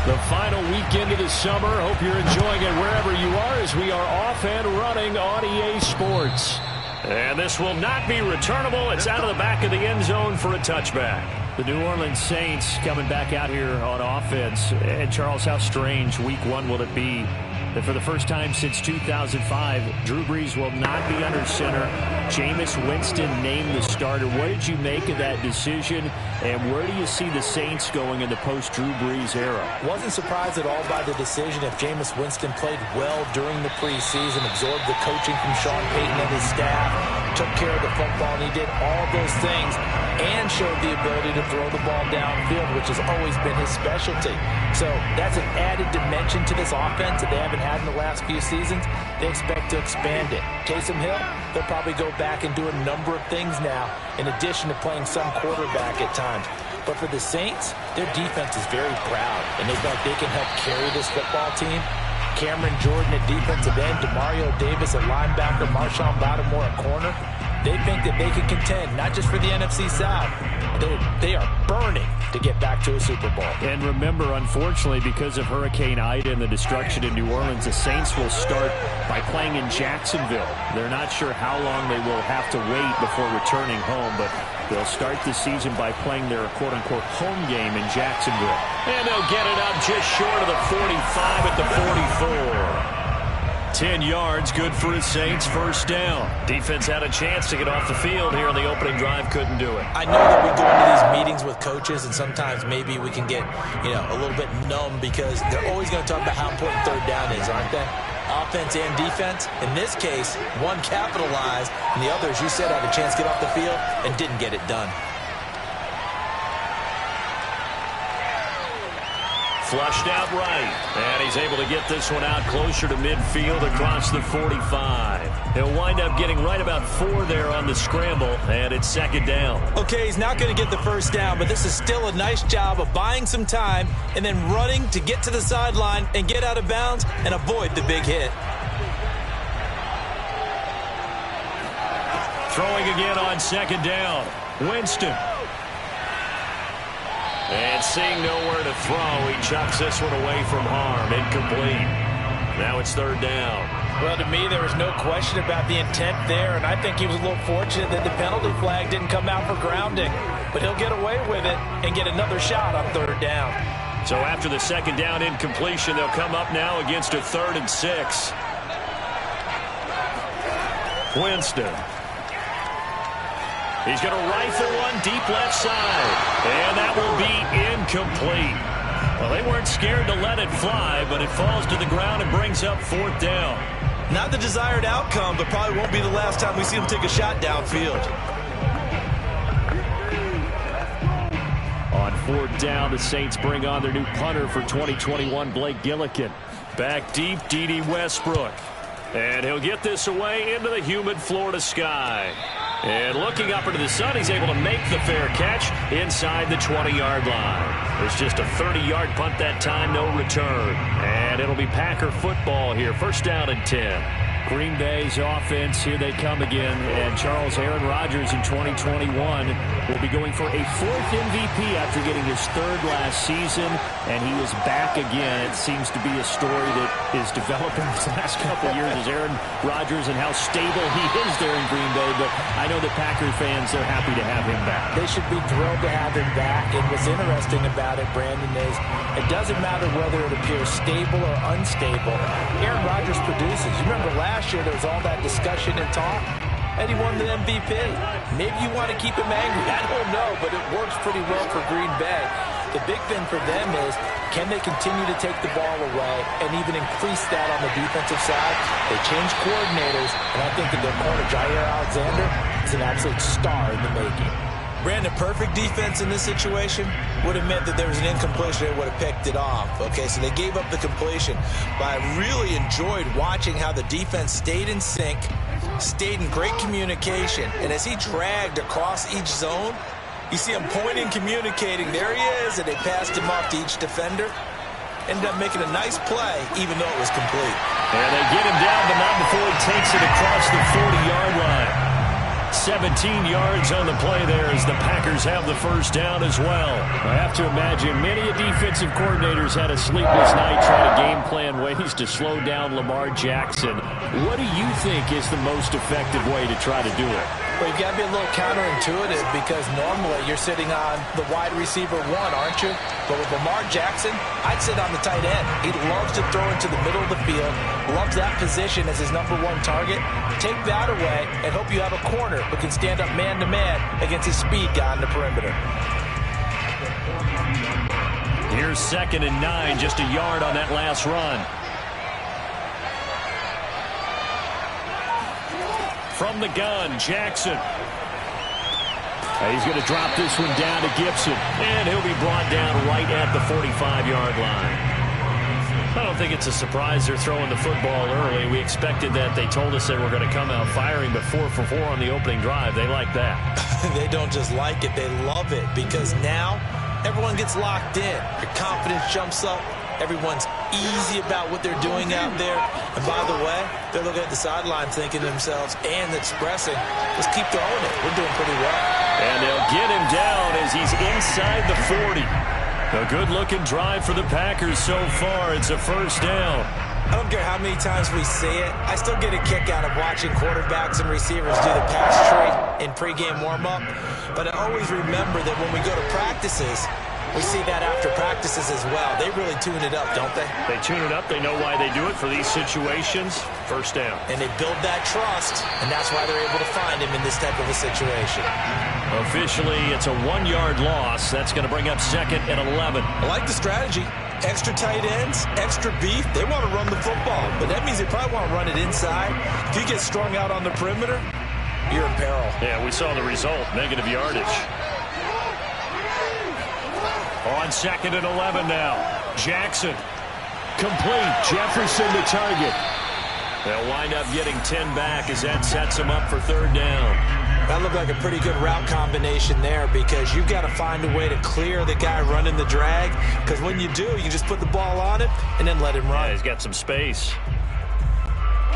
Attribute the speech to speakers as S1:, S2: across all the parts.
S1: The final weekend of the summer. Hope you're enjoying it wherever you are as we are off and running on EA Sports. And this will not be returnable. It's out of the back of the end zone for a touchback. The New Orleans Saints coming back out here on offense. And Charles, how strange week one will it be that for the first time since 2005, Drew Brees will not be under center. Jameis Winston named the starter. What did you make of that decision, and where do you see the Saints going in the post-Drew Brees era?
S2: Wasn't surprised at all by the decision. If Jameis Winston played well during the preseason, absorbed the coaching from Sean Payton and his staff, took care of the football, and he did all those things and showed the ability to throw the ball downfield, which has always been his specialty. So that's an added dimension to this offense that they haven't had in the last few seasons. They expect to expand it. Taysom Hill, they'll probably go back and do a number of things now, in addition to playing some quarterback at times. But for the Saints, their defense is very proud, and they feel like they can help carry this football team. Cameron Jordan at defensive end, Demario Davis at linebacker, Marshawn Lattimore at corner. They think that they can contend, not just for the NFC South. They are burning to get back to a Super Bowl.
S1: And remember, unfortunately, because of Hurricane Ida and the destruction in New Orleans, the Saints will start by playing in Jacksonville. They're not sure how long they will have to wait before returning home, but they'll start the season by playing their quote-unquote home game in Jacksonville. And they'll get it up just short of the 45 at the 44. 10 yards, good for his Saints, first down. Defense had a chance to get off the field here on the opening drive, couldn't do it.
S2: I know that we go into these meetings with coaches, and sometimes maybe we can get, a little bit numb because they're always going to talk about how important third down is, aren't they? Offense and defense. In this case, one capitalized, and the other, as you said, had a chance to get off the field and didn't get it done.
S1: Flushed out right, and he's able to get this one out closer to midfield across the 45. He'll wind up getting right about 4 there on the scramble, and it's second down.
S2: Okay, he's not going to get the first down, but this is still a nice job of buying some time and then running to get to the sideline and get out of bounds and avoid the big hit.
S1: Throwing again on second down. Winston. And seeing nowhere to throw, he chucks this one away from harm. Incomplete. Now it's third down.
S2: Well, to me, there was no question about the intent there, and I think he was a little fortunate that the penalty flag didn't come out for grounding. But he'll get away with it and get another shot on third down.
S1: So after the second down incompletion, they'll come up now against a 3rd and 6. Winston. He's going to rifle one deep left side, and that will be incomplete. Well, they weren't scared to let it fly, but it falls to the ground and brings up 4th down.
S2: Not the desired outcome, but probably won't be the last time we see him take a shot downfield.
S1: On 4th down, the Saints bring on their new punter for 2021, Blake Gillikin. Back deep, D.D. Westbrook. And he'll get this away into the humid Florida sky. And looking up into the sun, he's able to make the fair catch inside the 20-yard line. It's just a 30-yard punt that time, no return. And it'll be Packer football here. First down and 10. Green Bay's offense, here they come again. And Aaron Rodgers in 2021 will be going for a 4th MVP after getting his 3rd last season. And he is back again. It seems to be a story that is developing this last couple of years as Aaron Rodgers and how stable he is there in Green Bay. But I know the Packer fans, they're happy to have him back.
S2: They should be thrilled to have him back. And what's interesting about it, Brandon, is it doesn't matter whether it appears stable or unstable. Aaron Rodgers produces. You remember last year there was all that discussion and talk, and he won the MVP. Maybe you want to keep him angry. I don't know, but it works pretty well for Green Bay. The big thing for them is, can they continue to take the ball away and even increase that on the defensive side? They changed coordinators, and I think that their corner, Jair Alexander, is an absolute star in the making. Brandon, perfect defense in this situation would have meant that there was an incompletion. They would have picked it off. Okay, so they gave up the completion. But I really enjoyed watching how the defense stayed in sync, stayed in great communication. And as he dragged across each zone, you see him pointing, communicating. There he is, and they passed him off to each defender. Ended up making a nice play, even though it was complete.
S1: And they get him down, but not before he takes it across the 40-yard line. 17 yards on the play there as the Packers have the first down as well. I have to imagine many defensive coordinators had a sleepless night trying to game plan ways to slow down Lamar Jackson. What do you think is the most effective way to try to do it?
S2: Well, you've got to be a little counterintuitive because normally you're sitting on the wide receiver one, aren't you? But with Lamar Jackson, I'd sit on the tight end. He loves to throw into the middle of the field, loves that position as his number one target. Take that away and hope you have a corner who can stand up man-to-man against his speed guy on the perimeter.
S1: Here's 2nd and 9, just a yard on that last run. From the gun, Jackson. He's going to drop this one down to Gibson, and he'll be brought down right at the 45-yard line. I don't think it's a surprise they're throwing the football early. We expected that. They told us they were going to come out firing, but 4 for 4 on the opening drive. They like that.
S2: They don't just like it, they love it, because now everyone gets locked in. Your confidence jumps up. Everyone's easy about what they're doing out there. And by the way, they're looking at the sideline thinking to themselves and expressing, let's keep throwing it. We're doing pretty well.
S1: And they'll get him down as he's inside the 40. A good-looking drive for the Packers so far. It's a first down.
S2: I don't care how many times we see it. I still get a kick out of watching quarterbacks and receivers do the pass tree in pregame warm-up. But I always remember that when we go to practices, we see that after practices as well. They really tune it up, don't they?
S1: They tune it up. They know why they do it for these situations. First down.
S2: And they build that trust, and that's why they're able to find him in this type of a situation.
S1: Officially, it's a 1-yard loss. That's going to bring up 2nd and 11.
S2: I like the strategy. Extra tight ends, extra beef. They want to run the football, but that means they probably want to run it inside. If you get strung out on the perimeter, you're in peril.
S1: Yeah, we saw the result. Negative yardage. On 2nd and 11 now. Jackson. Complete. Jefferson the target. They'll wind up getting 10 back as that sets them up for 3rd down.
S2: That looked like a pretty good route combination there because you've got to find a way to clear the guy running the drag. Because when you do, you just put the ball on him and then let him run.
S1: Yeah, he's got some space.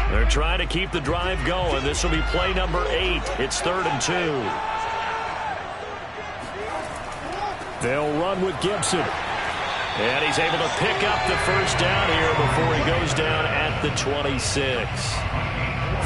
S1: They're trying to keep the drive going. This will be play number 8. It's 3rd and 2. They'll run with Gibson. And he's able to pick up the first down here before he goes down at the 26.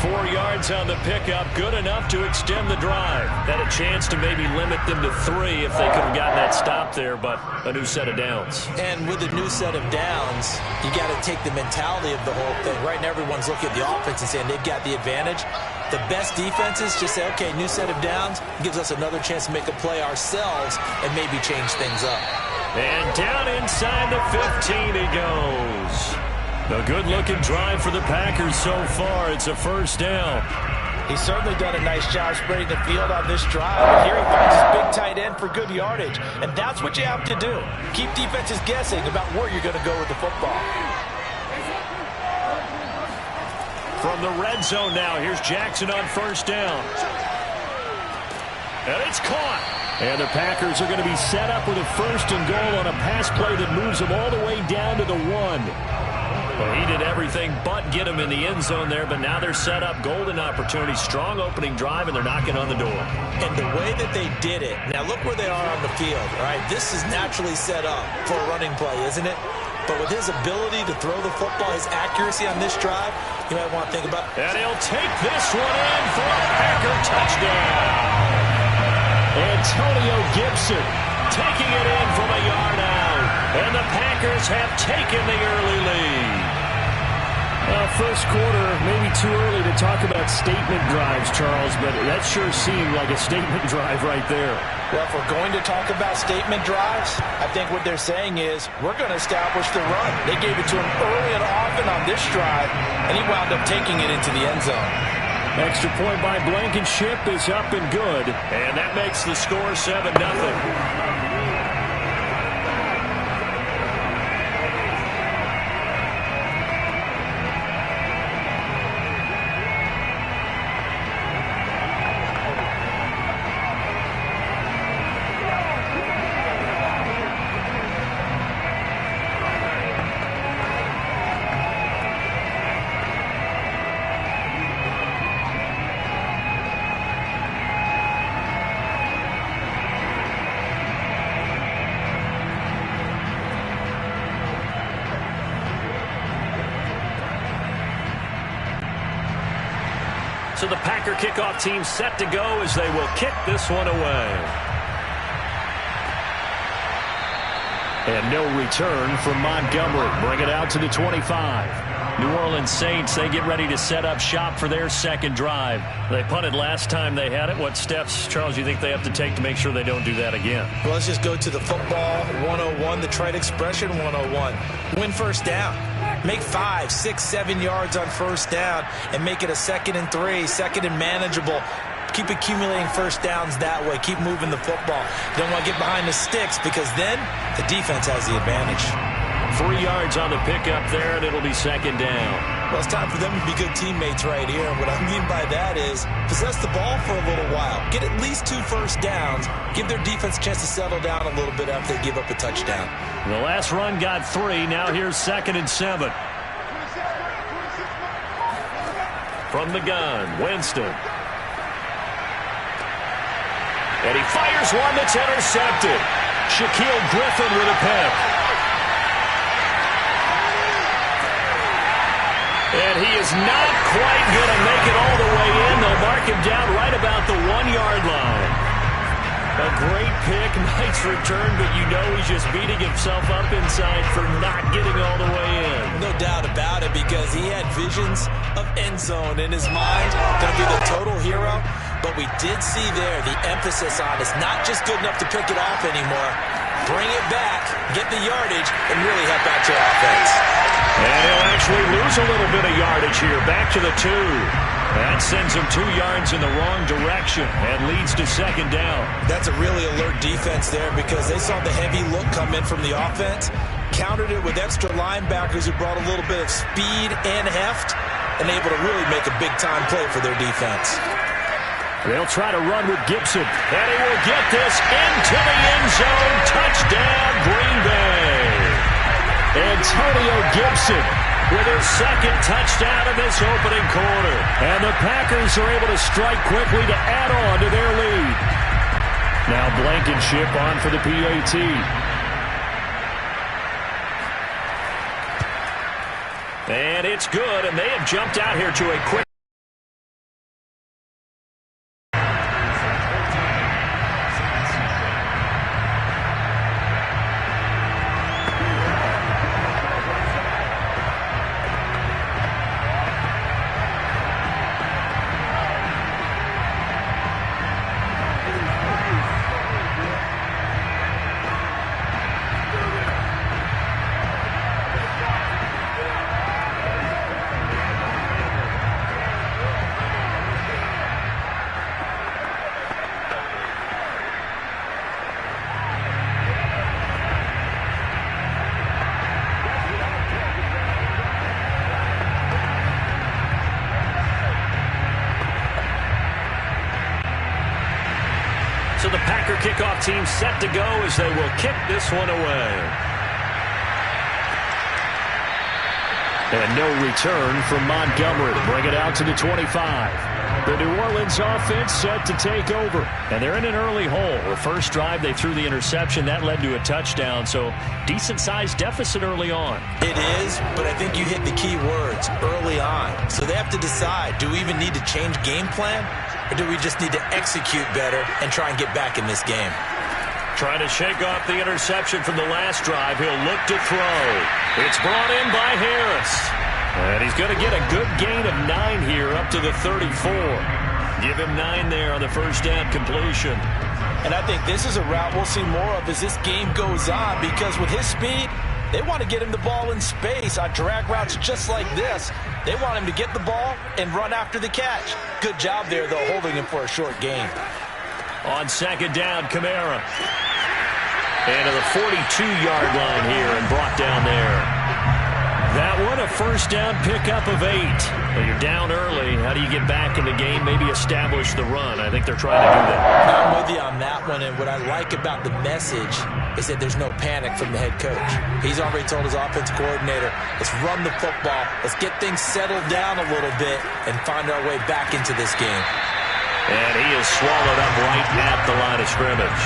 S1: 4 yards on the pickup, good enough to extend the drive. Had a chance to maybe limit them to 3 if they could have gotten that stop there, but a new set of downs.
S2: And with a new set of downs, you got to take the mentality of the whole thing. Right now, everyone's looking at the offense and saying they've got the advantage. The best defenses just say, okay, new set of downs gives us another chance to make a play ourselves and maybe change things up.
S1: And down inside the 15 he goes. A good-looking drive for the Packers so far. It's a first down.
S2: He's certainly done a nice job spreading the field on this drive. And here he finds his big tight end for good yardage. And that's what you have to do. Keep defenses guessing about where you're going to go with the football.
S1: From the red zone now, here's Jackson on first down. And it's caught. And the Packers are going to be set up with a 1st and goal on a pass play that moves them all the way down to the 1. Well, he did everything but get him in the end zone there, but now they're set up. Golden opportunity, strong opening drive, and they're knocking on the door.
S2: And the way that they did it, now look where they are on the field, all right? This is naturally set up for a running play, isn't it? But with his ability to throw the football, his accuracy on this drive, you might want to think about it.
S1: And he'll take this one in for a Packer touchdown. Antonio Gibson taking it in from a yard out. And the Packers have taken the early lead.
S3: First quarter, maybe too early to talk about statement drives, Charles, but that sure seemed like a statement drive right there.
S2: Well, if we're going to talk about statement drives, I think what they're saying is we're going to establish the run. They gave it to him early and often on this drive, and he wound up taking it into the end zone.
S3: Extra point by Blankenship is up and good.
S1: And that makes the score 7-0. So the Packer kickoff team set to go as they will kick this one away. And no return from Montgomery. Bring it out to the 25. New Orleans Saints, they get ready to set up shop for their second drive. They punted last time they had it. What steps, Charles, you think they have to take to make sure they don't do that again?
S2: Well, let's just go to the football 101, the trite expression 101. Win first down. Make 5, 6, 7 yards on first down and make it a 2nd and 3, 2nd and manageable. Keep accumulating first downs that way. Keep moving the football. Don't want to get behind the sticks because then the defense has the advantage.
S1: 3 yards on the pickup there, and it'll be 2nd down.
S2: Well, it's time for them to be good teammates right here. And what I mean by that is possess the ball for a little while. Get at least 2 first downs. Give their defense a chance to settle down a little bit after they give up a touchdown.
S1: The last run got 3. Now here's 2nd and 7. From the gun, Winston. And he fires one that's intercepted. Shaquille Griffin with a pick. And he is not quite going to make it all the way in. They'll mark him down right about the 1-yard line. A great pick, nice return, but you know he's just beating himself up inside for not getting all the way in.
S2: No doubt about it, because he had visions of end zone in his mind. Going to be the total hero. But we did see there the emphasis on it's not just good enough to pick it off anymore. Bring it back, get the yardage, and really help out your offense.
S1: And he'll actually lose a little bit of yardage here. Back to the 2. That sends him 2 yards in the wrong direction and leads to 2nd down.
S2: That's a really alert defense there because they saw the heavy look come in from the offense, countered it with extra linebackers who brought a little bit of speed and heft, and able to really make a big-time play for their defense.
S1: They'll try to run with Gibson, and he will get this into the end zone. Touchdown, Green Bay. Antonio Gibson with his 2nd touchdown in this opening quarter. And the Packers are able to strike quickly to add on to their lead. Now Blankenship on for the PAT. And it's good, and they have jumped out here to a quick. So the Packer kickoff team set to go as they will kick this one away. And no return from Montgomery. Bring it out to the 25. The New Orleans offense set to take over. And they're in an early hole. The first drive, they threw the interception. That led to a touchdown. So decent-sized deficit early on.
S2: It is, but I think you hit the key words, early on. So they have to decide, do we even need to change game plan? Or do we just need to execute better and try and get back in this game?
S1: Trying to shake off the interception from the last drive. He'll look to throw. It's brought in by Harris. And he's going to get a good gain of 9 here up to the 34. Give him 9 there on the first down completion.
S2: And I think this is a route we'll see more of as this game goes on, because with his speed, they want to get him the ball in space on drag routes just like this. They want him to get the ball and run after the catch. Good job there, though, holding him for a short gain.
S1: On second down, Kamara. And to the 42-yard line here and brought down there. That one, a first down pickup of 8. Well, you're down early. How do you get back in the game? Maybe establish the run. I think they're trying to do that.
S2: I'm with you on that one, and what I like about the message is that there's no panic from the head coach. He's already told his offense coordinator, let's run the football, let's get things settled down a little bit and find our way back into this game.
S1: And he is swallowed up right at the line of scrimmage.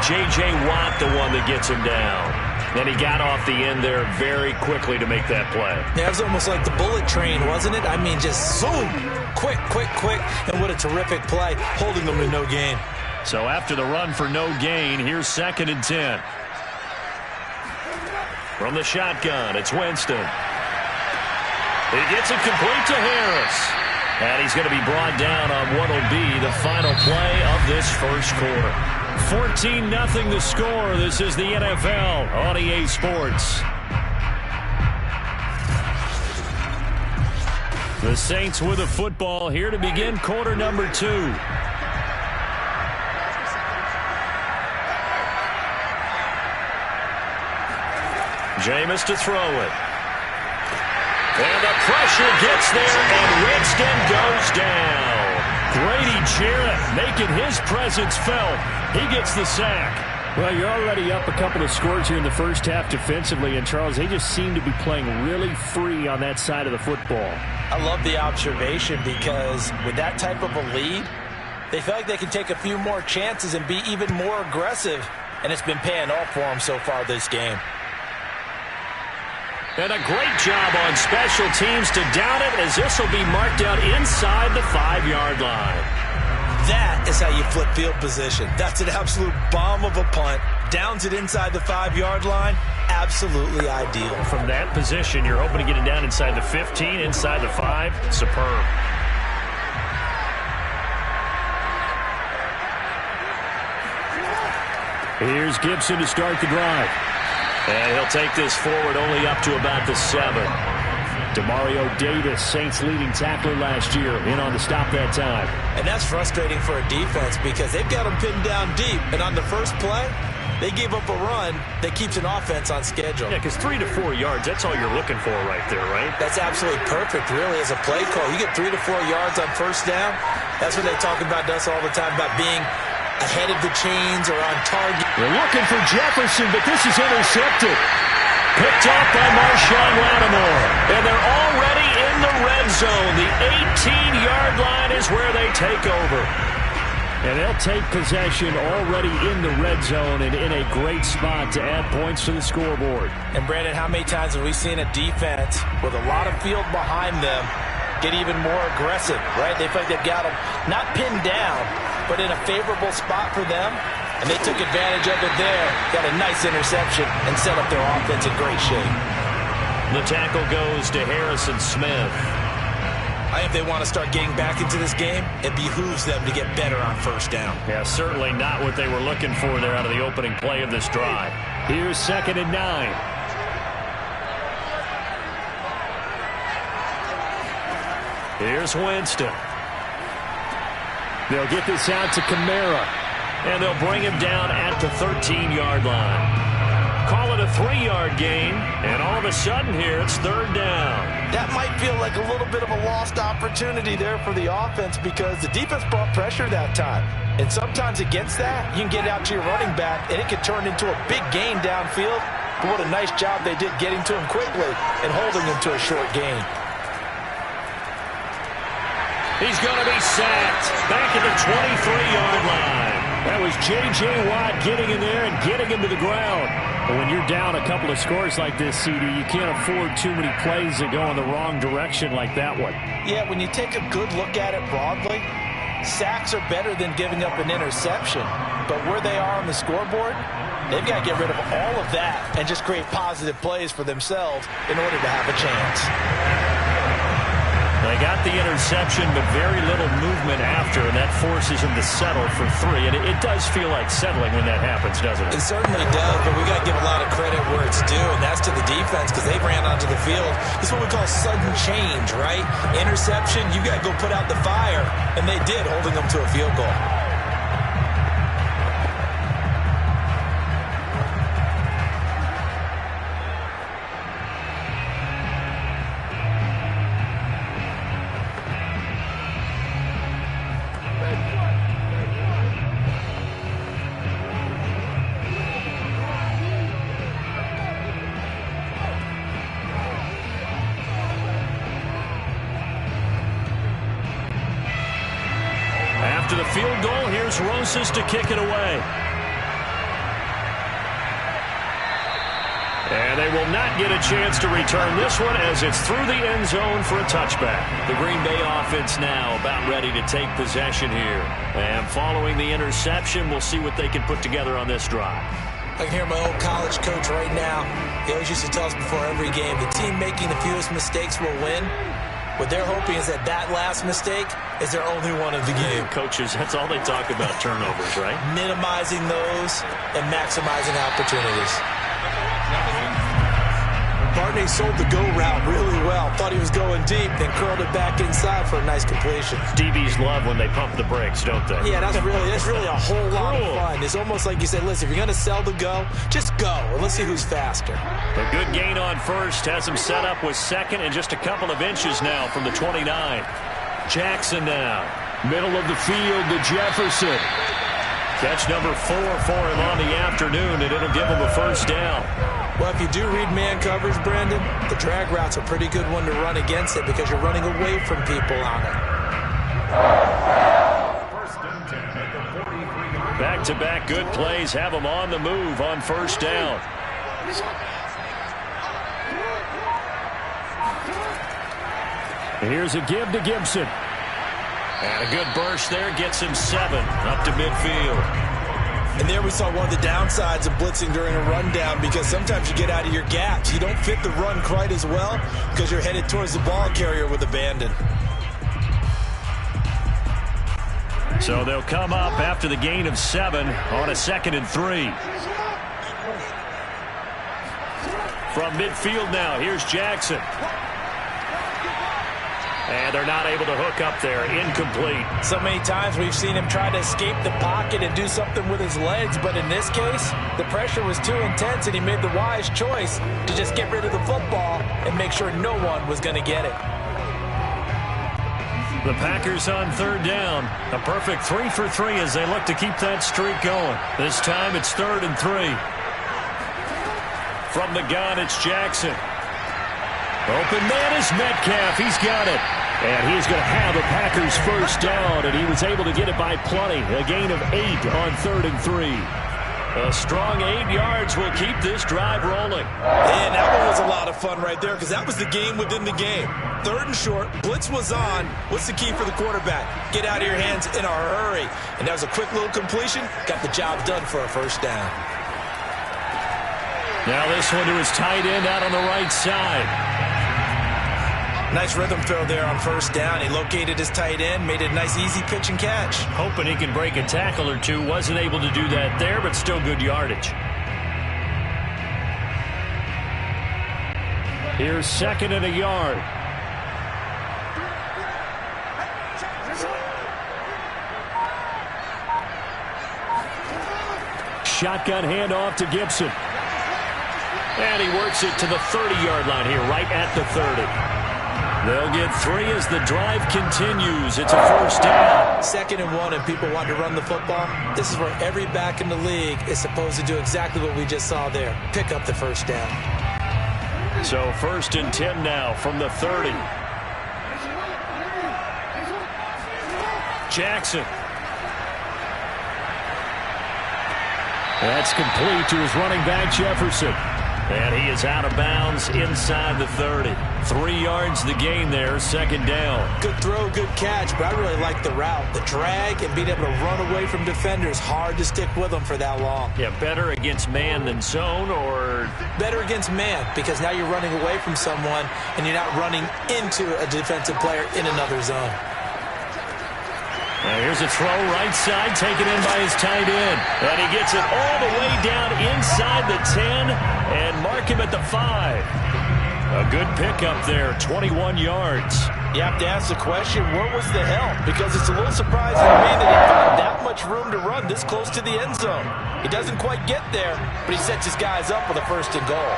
S1: J.J. Watt, the one that gets him down. And he got off the end there very quickly to make that play.
S2: Yeah, it was almost like the bullet train, wasn't it? I mean, just zoom, quick, quick, quick, and what a terrific play, holding them to no gain.
S1: So after the run for no gain, here's 2nd and 10. From the shotgun, it's Winston. He gets it complete to Harris. And he's going to be brought down on what will be the final play of this first quarter. 14-0 the score. This is the NFL on EA Sports. The Saints with the football here to begin quarter number 2. Jameis to throw it. And the pressure gets there, and Winston goes down. Grady Jarrett making his presence felt. He gets the sack.
S3: Well, you're already up a couple of scores here in the first half defensively, and Charles, they just seem to be playing really free on that side of the football.
S2: I love the observation because with that type of a lead, they feel like they can take a few more chances and be even more aggressive, and it's been paying off for them so far this game.
S1: And a great job on special teams to down it, as this will be marked out inside the 5-yard line.
S2: That is how you flip field position. That's an absolute bomb of a punt. Downs it inside the 5-yard line. Absolutely ideal.
S1: From that position, you're hoping to get it down inside the 15, inside the 5. Superb.
S3: Here's Gibson to start the drive.
S1: And he'll take this forward only up to about the 7.
S3: Demario Davis, Saints leading tackler last year, in on the stop that time.
S2: And that's frustrating for a defense because they've got them pinned down deep. And on the first play, they gave up a run that keeps an offense on schedule.
S1: Yeah, because 3 to 4 yards, that's all you're looking for right there, right?
S2: That's absolutely perfect, really, as a play call. You get 3 to 4 yards on first down. That's what they talk about, Dust, all the time, about being ahead of the chains or on target.
S3: They're looking for Jefferson, but this is intercepted.
S1: Picked up by Marshawn Lattimore. And they're already in the red zone. The 18-yard line is where they take over.
S3: And they'll take possession already in the red zone and in a great spot to add points to the scoreboard.
S2: And, Brandon, how many times have we seen a defense with a lot of field behind them get even more aggressive, right? They feel like they've got them not pinned down, but in a favorable spot for them, and they took advantage of it there. Got a nice interception and set up their offense in great shape.
S1: The tackle goes to Harrison Smith.
S2: I think if they want to start getting back into this game, it behooves them to get better on first down.
S1: Yeah, certainly not what they were looking for there out of the opening play of this drive.
S3: Here's 2nd and 9.
S1: Here's Winston.
S3: They'll get this out to Kamara.
S1: And they'll bring him down at the 13-yard line. Call it a 3-yard gain, and all of a sudden here it's 3rd down.
S2: That might feel like a little bit of a lost opportunity there for the offense because the defense brought pressure that time. And sometimes against that, you can get out to your running back, and it can turn into a big gain downfield. But what a nice job they did getting to him quickly and holding him to a short gain.
S1: He's going to be sacked back at the 23-yard line.
S3: That was J.J. Watt getting in there and getting him to the ground. But when you're down a couple of scores like this, CD, you can't afford too many plays that go in the wrong direction like that one.
S2: Yeah, when you take a good look at it broadly, sacks are better than giving up an interception. But where they are on the scoreboard, they've got to get rid of all of that and just create positive plays for themselves in order to have a chance.
S1: They got the interception, but very little movement after, and that forces them to settle for 3. And it does feel like settling when that happens, doesn't it?
S2: It certainly does, but we got to give a lot of credit where it's due, and that's to the defense because they ran onto the field. This is what we call sudden change, right? Interception, you got to go put out the fire, and they did, holding them to a field goal.
S1: After the field goal, here's Rosas to kick it away. they will not get a chance to return this one as it's through the end zone for a touchback. The Green Bay offense now about ready to take possession here. And following the interception, we'll see what they can put together on this drive.
S2: I can hear my old college coach right now. He always used to tell us before every game, the team making the fewest mistakes will win. What they're hoping is that last mistake is their only one of the game.
S1: Coaches, that's all they talk about, turnovers, right?
S2: Minimizing those and maximizing opportunities. Barney sold the go route really well. Thought he was going deep, then curled it back inside for a nice completion.
S1: DBs love when they pump the brakes, don't they?
S2: Yeah, that's really a whole lot of fun. It's almost like you said, listen, if you're going to sell the go, just go, and let's see who's faster.
S1: A good gain on first has him set up with second and just a couple of inches now from the 29. Jackson now.
S3: Middle of the field to Jefferson.
S1: Catch number 4 for him on the afternoon, and it'll give him a first down.
S2: Well, if you do read man coverage, Brandon, the drag route's a pretty good one to run against it because you're running away from people on it.
S1: Back-to-back good plays have them on the move on first down.
S3: Here's a give to Gibson.
S1: And a good burst there gets him 7 up to midfield.
S2: And there we saw one of the downsides of blitzing during a rundown because sometimes you get out of your gaps. You don't fit the run quite as well because you're headed towards the ball carrier with abandon.
S1: So they'll come up after the gain of 7 on a 2nd and 3. From midfield now, here's Jackson. And they're not able to hook up there. Incomplete.
S2: So many times we've seen him try to escape the pocket and do something with his legs, but in this case, the pressure was too intense and he made the wise choice to just get rid of the football and make sure no one was going to get it.
S1: The Packers on 3rd down. A perfect 3 for 3 as they look to keep that streak going. This time it's 3rd and 3. From the gun, it's Jackson. Open man is Metcalf. He's got it.
S3: And he's going to have a Packers first down, and he was able to get it by plenty. A gain of 8 on 3rd and 3.
S1: A strong 8 yards will keep this drive rolling.
S2: And that one was a lot of fun right there because that was the game within the game. 3rd and short, blitz was on. What's the key for the quarterback? Get out of your hands in a hurry. And that was a quick little completion. Got the job done for a first down.
S1: Now this one to his tight end out on the right side.
S2: Nice rhythm throw there on first down. He located his tight end, made it a nice easy pitch and catch.
S1: Hoping he can break a tackle or two. Wasn't able to do that there, but still good yardage.
S3: Here's 2nd and a yard. Shotgun handoff to Gibson.
S1: And he works it to the 30-yard line here, right at the 30. They'll get 3 as the drive continues. It's a first down.
S2: 2nd and 1, and people want to run the football. This is where every back in the league is supposed to do exactly what we just saw there. Pick up the first down.
S1: So 1st and 10 now from the 30. Jackson.
S3: That's complete to his running back, Jefferson.
S1: And he is out of bounds inside the 30. 3 yards the gain there, 2nd down.
S2: Good throw, good catch, but I really like the route. The drag and being able to run away from defenders, hard to stick with them for that long.
S1: Yeah, better against man than zone, or?
S2: Better against man, because now you're running away from someone and you're not running into a defensive player in another zone.
S1: Now here's a throw right side, taken in by his tight end. And he gets it all the way down inside the 10 and mark him at the 5. A good pickup there, 21 yards.
S2: You have to ask the question, where was the help? Because it's a little surprising to me that he found that much room to run this close to the end zone. He doesn't quite get there, but he sets his guys up with a 1st and goal.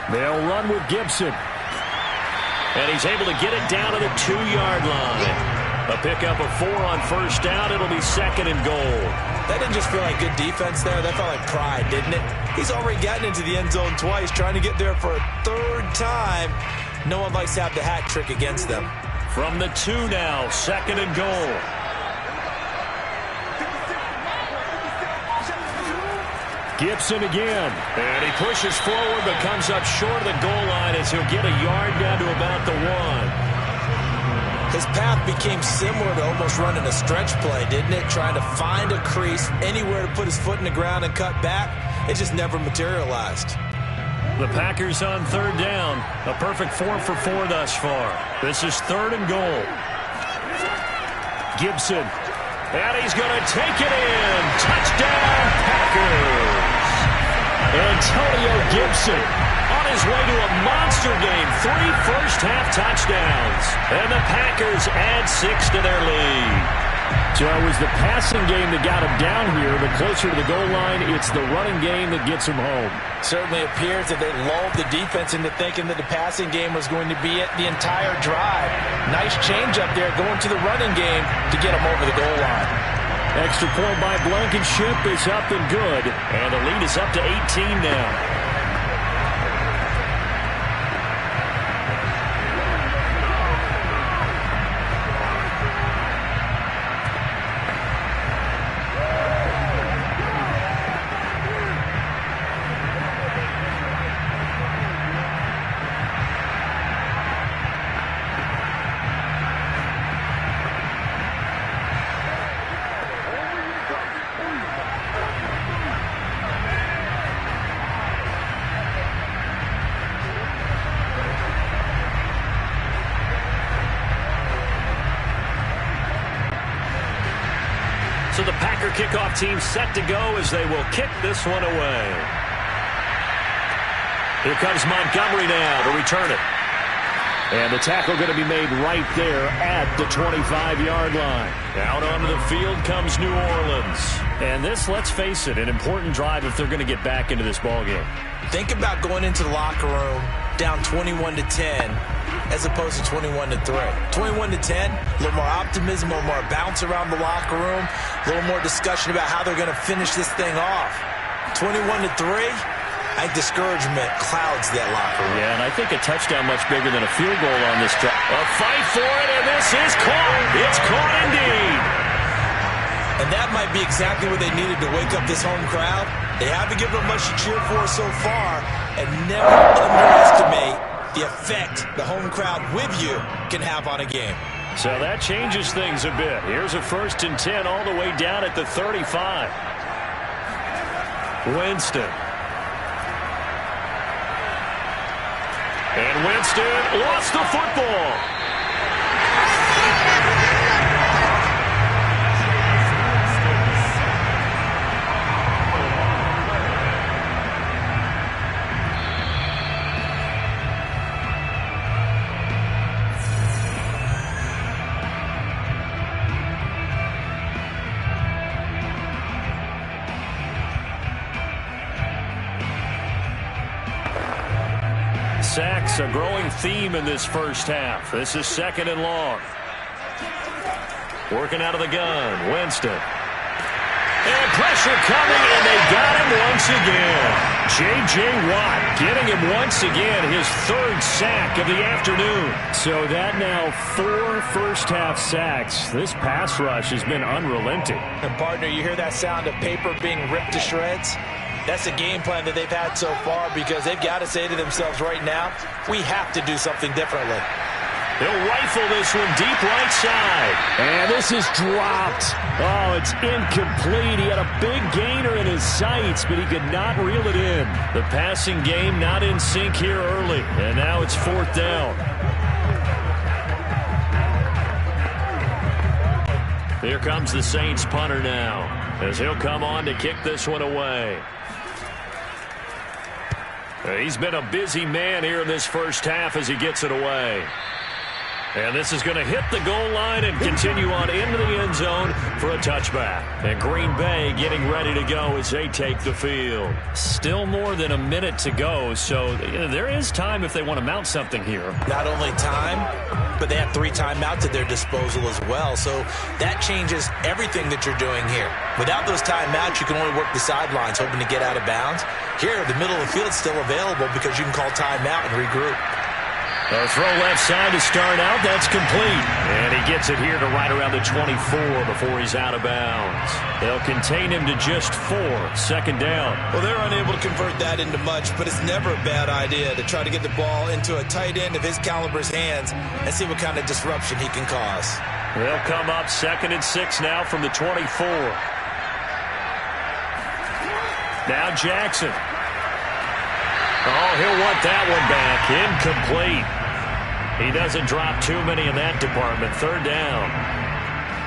S3: They'll run with Gibson.
S1: And he's able to get it down to the 2-yard line. A pickup of 4 on first down. It'll be 2nd and goal.
S2: That didn't just feel like good defense there. That felt like pride, didn't it? He's already gotten into the end zone twice, trying to get there for a 3rd time. No one likes to have the hat trick against them.
S1: From the 2 now, 2nd and goal.
S3: Gibson again.
S1: And he pushes forward but comes up short of the goal line as he'll get a yard down to about the 1.
S2: His path became similar to almost running a stretch play, didn't it? Trying to find a crease, anywhere to put his foot in the ground and cut back. It just never materialized.
S1: The Packers on third down. A perfect 4 for 4 thus far. This is 3rd and goal. Gibson. And he's going to take it in. Touchdown, Packers.
S3: Antonio Gibson
S1: on his way to a monster game. 3 first-half touchdowns. And the Packers add 6 to their lead.
S3: So it was the passing game that got him down here, but closer to the goal line, it's the running game that gets him home.
S2: Certainly appears that they lulled the defense into thinking that the passing game was going to be it the entire drive. Nice change up there going to the running game to get him over the goal line.
S3: Extra point by Blankenship is up and good.
S1: And the lead is up to 18 now. So the Packer kickoff team set to go as they will kick this one away. Here comes Montgomery now to return it. And the tackle going to be made right there at the 25-yard line. Out onto the field comes New Orleans. And this, let's face it, an important drive if they're going to get back into this ballgame.
S2: Think about going into the locker room down 21-10 as opposed to 21-3. 21-10, a little more optimism, a little more bounce around the locker room, a little more discussion about how they're going to finish this thing off. 21-3, I think discouragement clouds that locker room.
S1: Yeah, and I think a touchdown much bigger than a field goal on this drive. A fight for it, and this is caught. It's caught indeed.
S2: And that might be exactly what they needed to wake up this home crowd. They haven't given them much to cheer for so far, and never underestimate the effect the home crowd with you can have on a game.
S1: So that changes things a bit. Here's a 1st and 10 all the way down at the 35. Winston. And Winston lost the football. Sacks, a growing theme in this first half. This is 2nd and long. Working out of the gun, Winston. And pressure coming, and they got him once again. J.J. Watt getting him once again, his 3rd sack of the afternoon.
S3: So that now 4 first-half sacks. This pass rush has been unrelenting.
S2: And, partner, you hear that sound of paper being ripped to shreds? That's the game plan that they've had so far because they've got to say to themselves right now, we have to do something differently.
S1: They'll rifle this one deep right side.
S3: And this is dropped. Oh, it's incomplete. He had a big gainer in his sights, but he could not reel it in.
S1: The passing game not in sync here early. And now it's 4th down. Here comes the Saints punter now, as he'll come on to kick this one away. He's been a busy man here in this first half as he gets it away. And this is going to hit the goal line and continue on into the end zone for a touchback. And Green Bay getting ready to go as they take the field. Still more than a minute to go, so there is time if they want to mount something here.
S2: Not only time, but they have 3 timeouts at their disposal as well. So that changes everything that you're doing here. Without those timeouts, you can only work the sidelines hoping to get out of bounds. Here, the middle of the field is still available because you can call timeout and regroup.
S1: A throw left side to start out. That's complete. And he gets it here to right around the 24 before he's out of bounds. They'll contain him to just 4. Second down.
S2: Well, they're unable to convert that into much, but it's never a bad idea to try to get the ball into a tight end of his caliber's hands and see what kind of disruption he can cause.
S1: They'll come up 2nd and 6 now from the 24. Now Jackson. Oh, he'll want that one back. Incomplete. He doesn't drop too many in that department. 3rd down.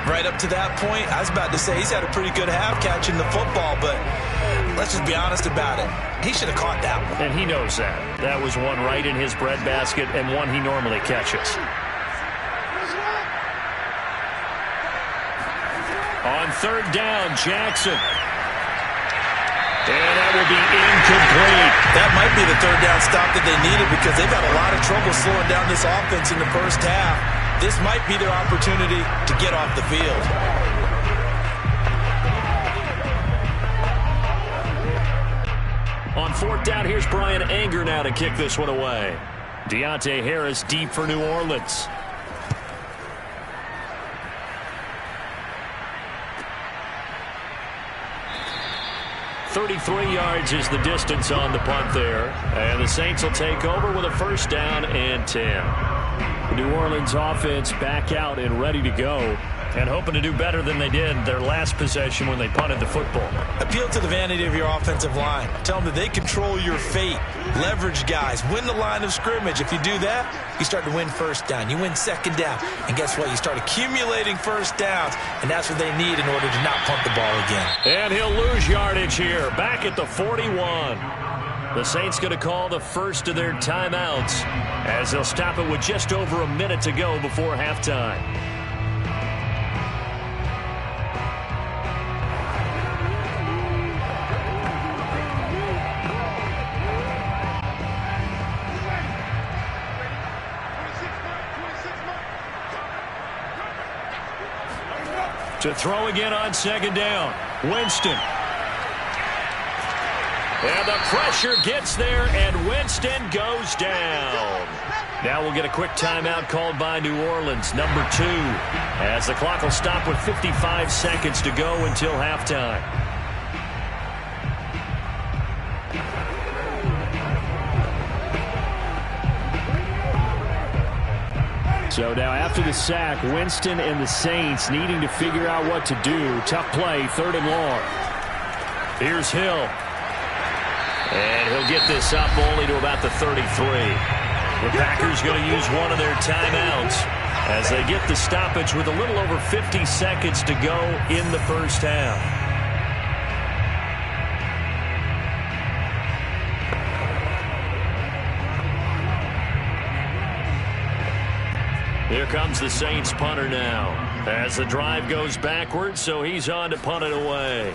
S2: Right up to that point, I was about to say he's had a pretty good half catching the football, but let's just be honest about it. He should have caught that one.
S1: And he knows that. That was one right in his breadbasket and one he normally catches. On 3rd down, Jackson. And that will be incomplete.
S2: That might be the 3rd down stop that they needed because they've had a lot of trouble slowing down this offense in the first half. This might be their opportunity to get off the field.
S1: On 4th down, here's Brian Anger now to kick this one away. Deontay Harris deep for New Orleans. 33 yards is the distance on the punt there. And the Saints will take over with a 1st down and 10. The New Orleans offense back out and ready to go. And hoping to do better than they did their last possession when they punted the football.
S2: Appeal to the vanity of your offensive line. Tell them that they control your fate. Leverage guys. Win the line of scrimmage. If you do that, you start to win 1st down. You win 2nd down. And guess what? You start accumulating 1st downs. And that's what they need in order to not punt the ball again.
S1: And he'll lose yardage here. Back at the 41. The Saints going to call the first of their timeouts as they'll stop it with just over a minute to go before halftime. To throw again on 2nd down. Winston. And the pressure gets there, and Winston goes down. Now we'll get a quick timeout called by New Orleans, number 2, as the clock will stop with 55 seconds to go until halftime. So now after the sack, Winston and the Saints needing to figure out what to do. Tough play, 3rd and long. Here's Hill. And he'll get this up only to about the 33. The Packers going to use one of their timeouts as they get the stoppage with a little over 50 seconds to go in the first half. Here comes the Saints punter now as the drive goes backwards, so he's on to punt it away.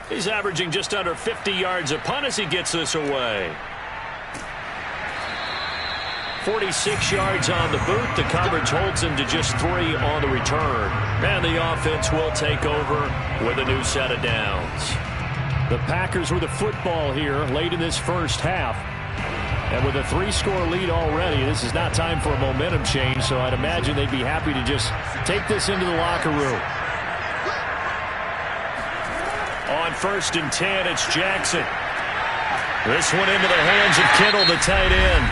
S1: He's averaging just under 50 yards a punt as he gets this away. 46 yards on the boot. The coverage holds him to just 3 on the return. And the offense will take over with a new set of downs. The Packers with the football here late in this first half. And with a 3-score lead already, this is not time for a momentum change, so I'd imagine they'd be happy to just take this into the locker room. On 1st and 10, it's Jackson. This one into the hands of Kittle, the tight end.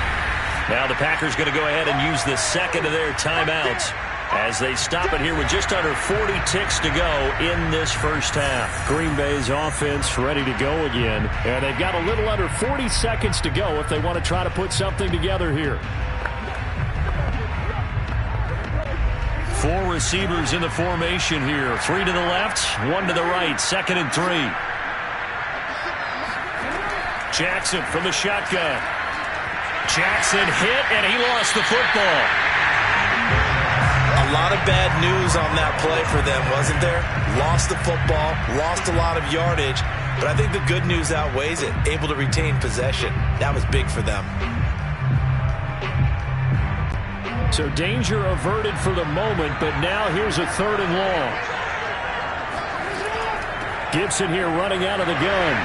S1: Now the Packers going to go ahead and use the 2nd of their timeouts as they stop it here with just under 40 ticks to go in this first half. Green Bay's offense ready to go again, and they've got a little under 40 seconds to go if they want to try to put something together here. 4 receivers in the formation here. 3 to the left, 1 to the right. 2nd and 3. Jackson from the shotgun. Jackson hit, and he lost the football.
S2: A lot of bad news on that play for them, wasn't there? Lost the football, lost a lot of yardage, but I think the good news outweighs it. Able to retain possession. That was big for them.
S3: So danger averted for the moment, but now here's a 3rd and long. Gibson here running out of the gun.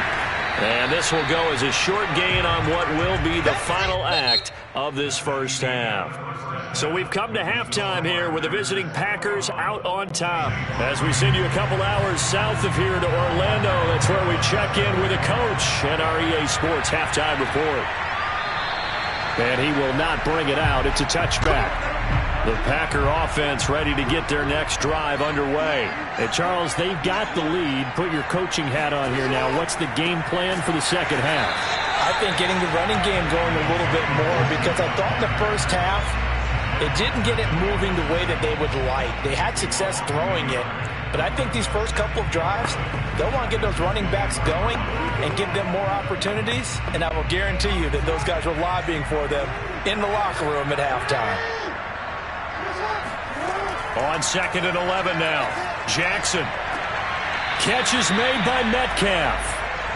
S1: And this will go as a short gain on what will be the final act of this first half. So we've come to halftime here with the visiting Packers out on top. As we send you a couple hours south of here to Orlando, that's where we check in with the coach and our EA Sports halftime report. And he will not bring it out. It's a touchback. The Packer offense ready to get their next drive underway.
S3: Hey, Charles, they've got the lead. Put your coaching hat on here now. What's the game plan for the second half?
S2: I think getting the running game going a little bit more, because I thought in the first half it didn't get it moving the way that they would like. They had success throwing it, but I think these first couple of drives, they'll want to get those running backs going and give them more opportunities, and I will guarantee you that those guys were lobbying for them in the locker room at halftime.
S1: On 2nd and 11 now. Jackson. Catch is made by Metcalf.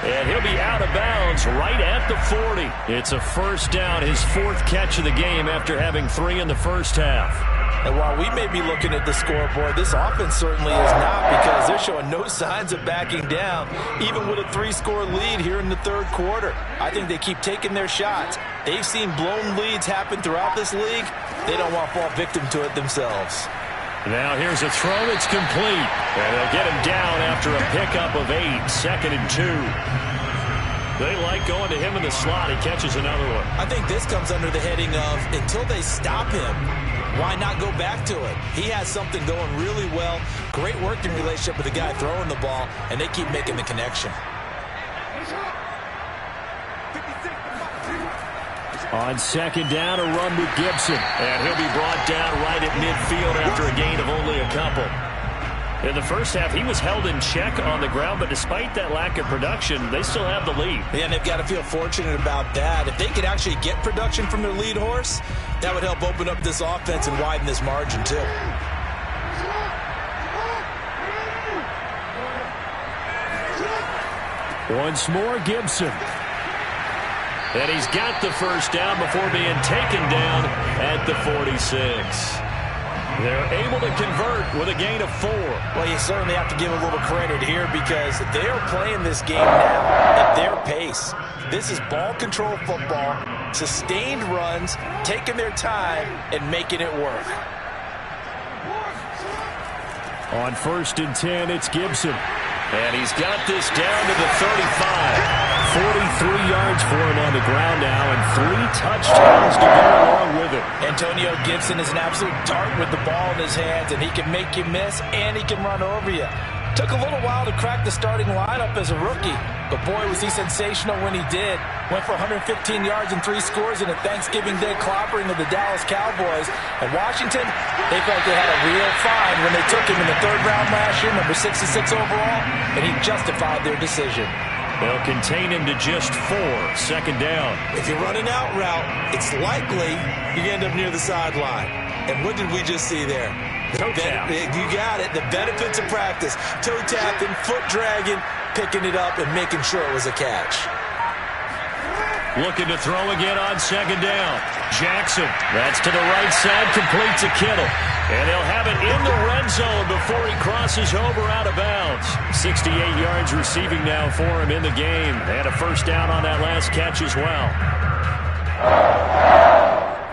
S1: And he'll be out of bounds right at the 40. It's a first down, his 4th catch of the game after having 3 in the first half.
S2: And while we may be looking at the scoreboard, this offense certainly is not, because they're showing no signs of backing down, even with a 3-score lead here in the third quarter. I think they keep taking their shots. They've seen blown leads happen throughout this league. They don't want to fall victim to it themselves.
S1: Now here's a throw that's complete. And they'll get him down after a pickup of 8, 2nd and 2. They like going to him in the slot. He catches another one.
S2: I think this comes under the heading of, until they stop him, why not go back to it? He has something going really well. Great working relationship with the guy throwing the ball, and they keep making the connection.
S3: On 2nd down, a run with Gibson.
S1: And he'll be brought down right at midfield after a gain of only a couple. In the first half, he was held in check on the ground, but despite that lack of production, they still have the lead.
S2: Yeah, and they've got to feel fortunate about that. If they could actually get production from their lead horse, that would help open up this offense and widen this margin too.
S3: Once more, Gibson.
S1: And he's got the first down before being taken down at the 46. They're able to convert with a gain of 4.
S2: Well, you certainly have to give a little credit here, because they're playing this game now at their pace. This is ball control football, sustained runs, taking their time and making it work.
S3: On 1st and 10, it's Gibson.
S1: And he's got this down to the 35.
S3: 43 yards for him on the ground now, and 3 touchdowns to go along with it.
S2: Antonio Gibson is an absolute dart with the ball in his hands, and he can make you miss, and he can run over you. Took a little while to crack the starting lineup as a rookie, but boy, was he sensational when he did. Went for 115 yards and 3 scores in a Thanksgiving Day clobbering of the Dallas Cowboys. And Washington, they felt they had a real find when they took him in the 3rd round last year, number 66 overall, and he justified their decision.
S1: They'll contain him to just 4, 2nd down.
S2: If you run an out route, it's likely you end up near the sideline. And what did we just see there?
S1: Toe tap.
S2: You got it. The benefits of practice. Toe tapping, foot dragging, picking it up, and making sure it was a catch.
S1: Looking to throw again on 2nd down. Jackson, that's to the right side, completes a Kittle. And they'll have it in the red zone before he crosses over out of bounds. 68 yards receiving now for him in the game. They had a first down on that last catch as well.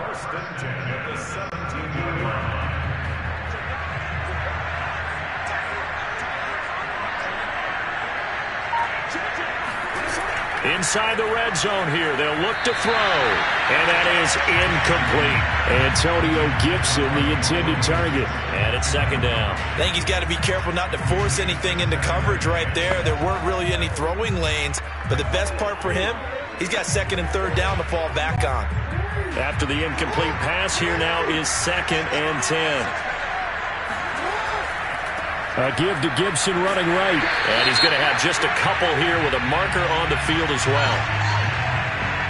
S4: First and 10 at the 17-yard line.
S1: Inside the red zone here, they'll look to throw, and that is incomplete.
S3: Antonio Gibson, the intended target.
S1: And it's 2nd down.
S2: I think he's got to be careful not to force anything into coverage right there. There weren't really any throwing lanes, but the best part for him, he's got 2nd and 3rd down to fall back on.
S1: After the incomplete pass, here now is 2nd and 10.
S3: A give to Gibson running right.
S1: And he's going to have just a couple here with a marker on the field as well.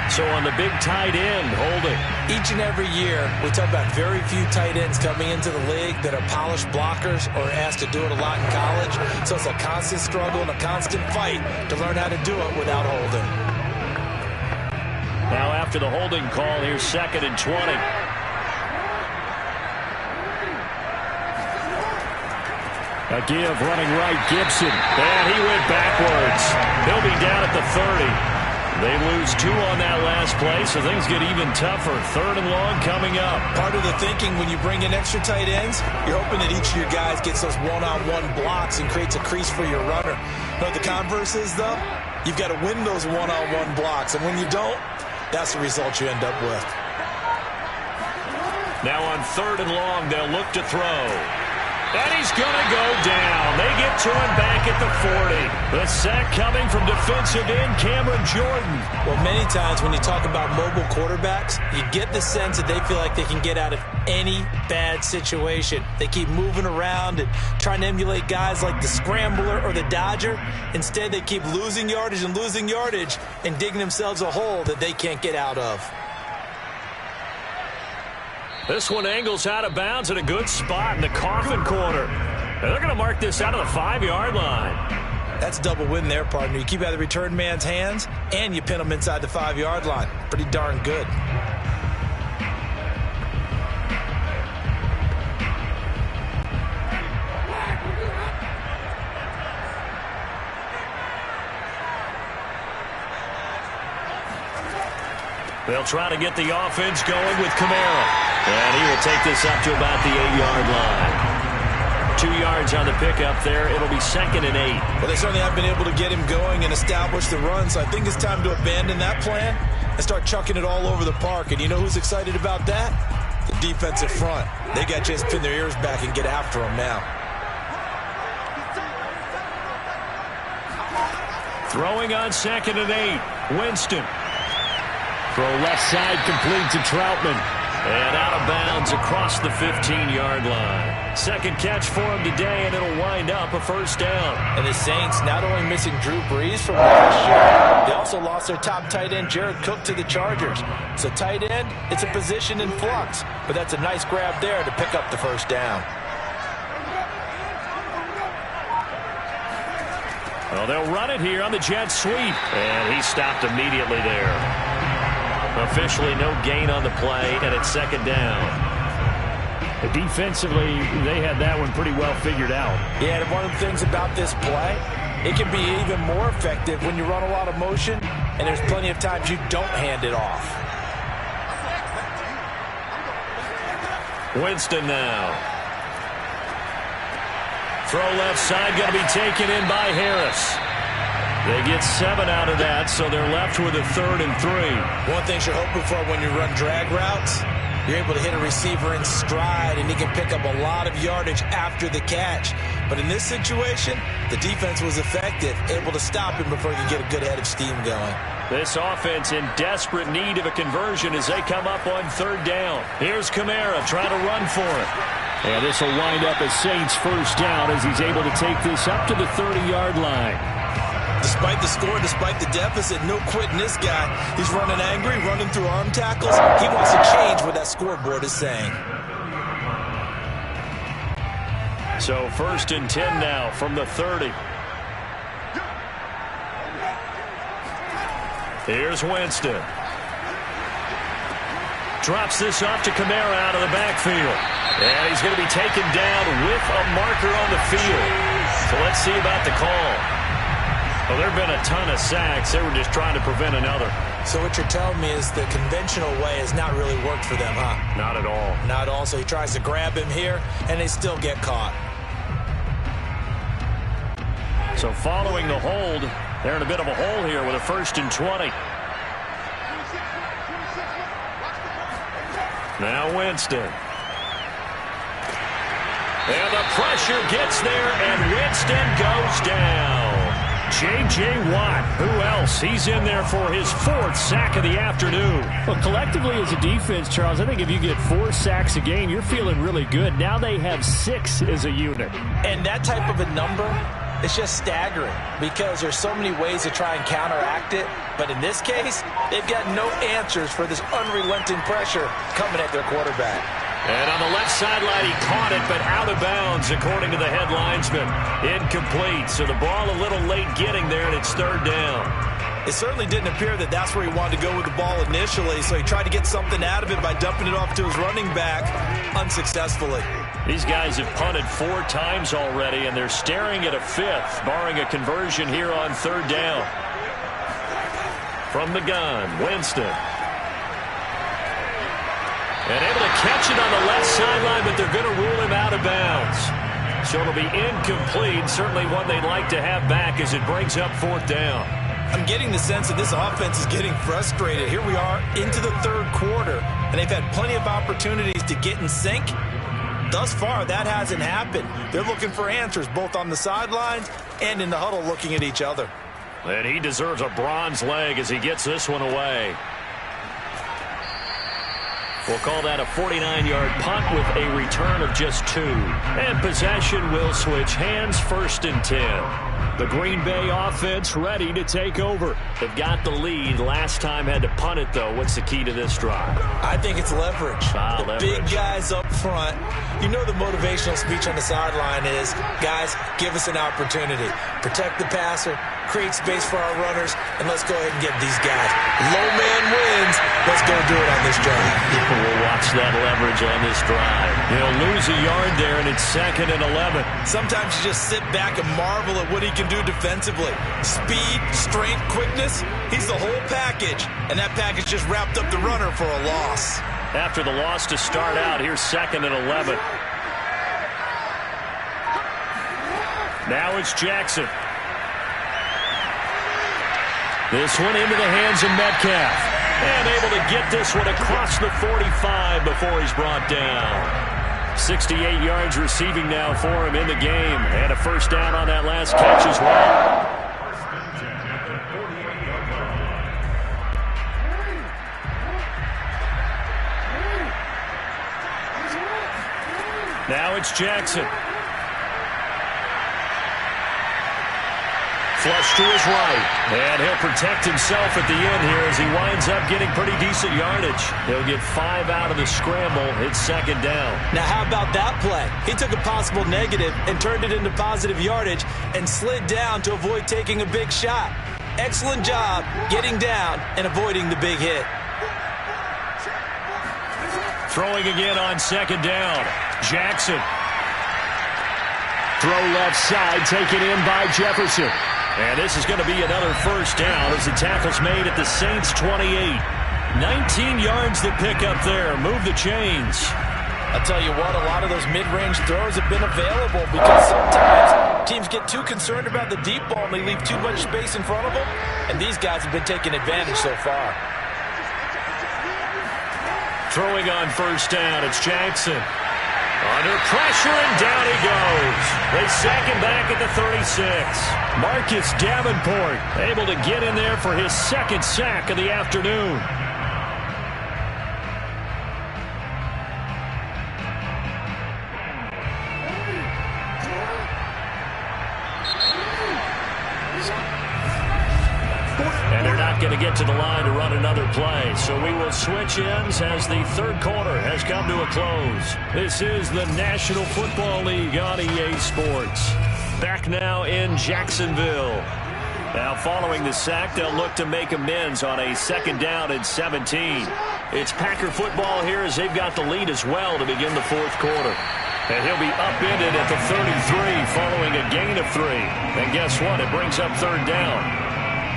S1: So on the big tight end, holding.
S2: Each and every year, we talk about very few tight ends coming into the league that are polished blockers or asked to do it a lot in college. So it's a constant struggle and a constant fight to learn how to do it without holding.
S1: Now after the holding call, here's 2nd and 20.
S3: A give running right, Gibson.
S1: And he went backwards. He'll be down at the 30. They lose 2 on that last play, so things get even tougher. 3rd and long coming up.
S2: Part of the thinking when you bring in extra tight ends, you're hoping that each of your guys gets those one-on-one blocks and creates a crease for your runner. But the converse is, though, you've got to win those one-on-one blocks. And when you don't, that's the result you end up with.
S1: Now on 3rd and long, they'll look to throw. And he's going to go down. They get to him back at the 40. The sack coming from defensive end Cameron Jordan.
S2: Well, many times when you talk about mobile quarterbacks, you get the sense that they feel like they can get out of any bad situation. They keep moving around and trying to emulate guys like the Scrambler or the Dodger. Instead, they keep losing yardage and digging themselves a hole that they can't get out of.
S1: This one angles out of bounds at a good spot in the coffin corner. And they're going to mark this out of the 5-yard line.
S2: That's a double win there, partner. You keep out of the return man's hands, and you pin him inside the 5-yard line. Pretty darn good.
S1: They'll try to get the offense going with Kamara. And he will take this up to about the 8-yard line. 2 yards on the pickup there. It'll be 2nd and 8.
S2: Well, they certainly have been able to get him going and establish the run, so I think it's time to abandon that plan and start chucking it all over the park. And you know who's excited about that? The defensive front. They got to just pin their ears back and get after him now.
S1: Throwing on 2nd and 8. Winston.
S3: Throw left side, complete to Troutman.
S1: And out of bounds across the 15-yard line. Second catch for him today, and it'll wind up a 1st down.
S2: And the Saints not only missing Drew Brees from last year, they also lost their top tight end, Jared Cook, to the Chargers. So tight end, it's a position in flux. But that's a nice grab there to pick up the 1st down.
S1: Well, they'll run it here on the jet sweep. And he stopped immediately there. Officially no gain on the play, and it's 2nd down.
S3: Defensively, they had that one pretty well figured out.
S2: Yeah, and one of the things about this play, it can be even more effective when you run a lot of motion, and there's plenty of times you don't hand it off.
S1: Winston now. Throw left side, going to be taken in by Harris. They get 7 out of that, so they're left with a 3rd and 3.
S2: One thing you're hoping for when you run drag routes, you're able to hit a receiver in stride, and he can pick up a lot of yardage after the catch. But in this situation, the defense was effective, able to stop him before he could get a good head of steam going.
S1: This offense in desperate need of a conversion as they come up on 3rd down. Here's Kamara trying to run for it.
S3: And this will wind up as Saints 1st down as he's able to take this up to the 30-yard line.
S2: Despite the score, despite the deficit, no quitting this guy. He's running angry, running through arm tackles. He wants to change what that scoreboard is saying.
S1: So 1st and 10 now from the 30. Here's Winston. Drops this off to Kamara out of the backfield. And he's going to be taken down with a marker on the field. So let's see about the call. Well, there have been a ton of sacks. They were just trying to prevent another.
S2: So what you're telling me is the conventional way has not really worked for them, huh?
S1: Not at all.
S2: Not at all. So he tries to grab him here, and they still get caught.
S1: So following the hold, they're in a bit of a hole here with a 1st and 20. Now Winston. And the pressure gets there, and Winston goes down. J.J. Watt, who else? He's in there for his 4th sack of the afternoon.
S3: Well, collectively as a defense, Charles, I think if you get 4 sacks a game, you're feeling really good. Now they have 6 as a unit.
S2: And that type of a number, it's just staggering because there's so many ways to try and counteract it. But in this case, they've got no answers for this unrelenting pressure coming at their quarterback.
S1: And on the left sideline, he caught it, but out of bounds, according to the head linesman. Incomplete, so the ball a little late getting there, and it's 3rd down.
S2: It certainly didn't appear that that's where he wanted to go with the ball initially, so he tried to get something out of it by dumping it off to his running back unsuccessfully.
S1: These guys have punted 4 times already, and they're staring at a 5th, barring a conversion here on 3rd down. From the gun, Winston. And able to catch it on the left sideline, but they're going to rule him out of bounds. So it'll be incomplete, certainly one they'd like to have back as it brings up 4th down.
S2: I'm getting the sense that this offense is getting frustrated. Here we are into the 3rd quarter, and they've had plenty of opportunities to get in sync. Thus far, that hasn't happened. They're looking for answers both on the sidelines and in the huddle looking at each other.
S1: And he deserves a bronze leg as he gets this one away. We'll call that a 49-yard punt with a return of just 2. And possession will switch hands, 1st and 10. The Green Bay offense ready to take over. They've got the lead. Last time had to punt it, though. What's the key to this drive?
S2: I think it's leverage. The big guys up front. You know the motivational speech on the sideline is, guys, give us an opportunity. Protect the passer, create space for our runners, and let's go ahead and get these guys. Low man wins. Let's go do it on this drive.
S1: We'll watch that leverage on this drive. He'll lose a yard there, and it's 2nd and 11.
S2: Sometimes you just sit back and marvel at what he can do defensively. Speed, strength, quickness, he's the whole package. And that package just wrapped up the runner for a loss.
S1: After the loss to start out, here's 2nd and 11. Now it's Jackson. This one into the hands of Metcalf. And able to get this one across the 45 before he's brought down. 68 yards receiving now for him in the game. And a 1st down on that last catch as well. Now it's Jackson. Flush to his right. And he'll protect himself at the end here as he winds up getting pretty decent yardage. He'll get 5 out of the scramble. It's 2nd down.
S2: Now how about that play? He took a possible negative and turned it into positive yardage and slid down to avoid taking a big shot. Excellent job getting down and avoiding the big hit.
S1: Throwing again on 2nd down. Jackson. Throw left side, taken in by Jefferson. And this is going to be another 1st down as the tackle's made at the Saints 28. 19 yards to pick up there. Move the chains.
S2: I'll tell you what, a lot of those mid-range throws have been available because sometimes teams get too concerned about the deep ball and they leave too much space in front of them. And these guys have been taking advantage so far.
S1: Throwing on 1st down, it's Jackson. Under pressure, and down he goes. They sack him back at the 36. Marcus Davenport able to get in there for his 2nd sack of the afternoon. And they're not going to get to the line to run another play. So we will switch ends as the 3rd quarter has come to a close. This is the National Football League on EA Sports. Back now in Jacksonville. Now following the sack, they'll look to make amends on a 2nd down and 17. It's Packer football here as they've got the lead as well to begin the 4th quarter. And he'll be upended at the 33 following a gain of 3. And guess what? It brings up 3rd down.